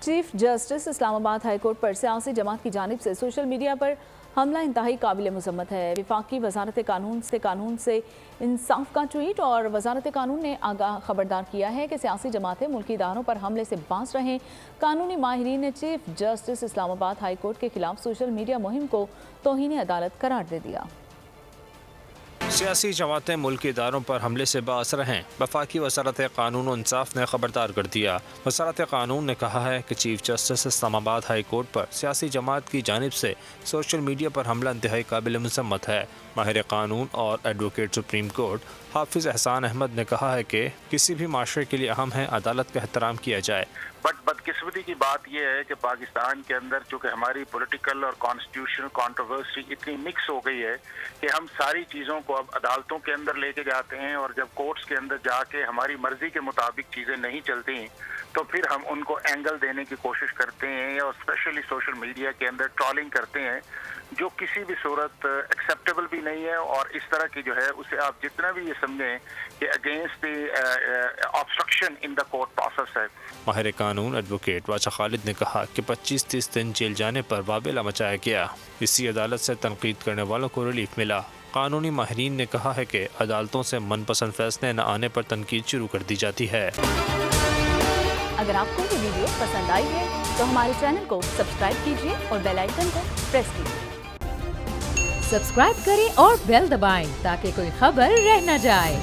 Chief justice Islamabad high court पर सियासी जमात की जानिब से सोशल मीडिया पर हमला इंतहाई काबिल मज़म्मत है। वफाकी वजारत कानून से इंसाफ का ट्वीट और वजारत कानून ने आगाह खबरदार किया है कि सियासी जमातें मुल्की इदारों पर हमले से बाज रहें। कानूनी माहिरीन ने chief justice Islamabad high court के खिलाफ सोशल मीडिया मुहिम को तौहीन अदालत करार दे दिया। सियासी जमातें मुल्की इदारों पर हमले से बाज रहें। वफाकी वजारत कानून और इंसाफ ने खबरदार कर दिया। वजारत कानून ने कहा है कि chief justice Islamabad high court पर सियासी जमात की जानिब से सोशल मीडिया पर हमला इंतहाई काबिल मज़म्मत है। माहिर कानून और एडवोकेट सुप्रीम कोर्ट हाफिज एहसान अहमद ने कहा है कि किसी भी माशरे के लिए अहम है अदालत का एहतराम किया जाए। बट बदकिस्मती की बात यह है कि पाकिस्तान के अंदर चूँकि हमारी पॉलिटिकल और कॉन्स्टिट्यूशनल कंट्रोवर्सी इतनी मिक्स हो गई है कि हम सारी चीज़ों को अब अदालतों के अंदर लेके जाते हैं, और जब कोर्ट्स के अंदर जाके हमारी मर्जी के मुताबिक चीज़ें नहीं चलती तो फिर हम उनको एंगल देने की कोशिश करते हैं, और स्पेशली सोशल मीडिया के अंदर ट्रॉलिंग करते हैं, जो किसी भी सूरत एक्सेप्टेबल भी नहीं है। और इस तरह की जो है उसे आप जितना भी ये समझें कि against the obstruction in the court process है। माहिर कानून एडवोकेट वाचा खालिद ने कहा कि 25-30 दिन जेल जाने पर वाबेला मचाया गया। इसी अदालत से तनकीद करने वालों को रिलीफ मिला। कानूनी माहिरीन ने कहा है कि अदालतों से मनपसंद फैसले न आने पर तनकीद शुरू कर दी जाती है। अगर आपको ये वीडियो पसंद आई है तो हमारे चैनल को सब्सक्राइब कीजिए और बेल आइकन को प्रेस कीजिए। सब्सक्राइब करें और बेल दबाएं ताकि कोई खबर रह न जाए।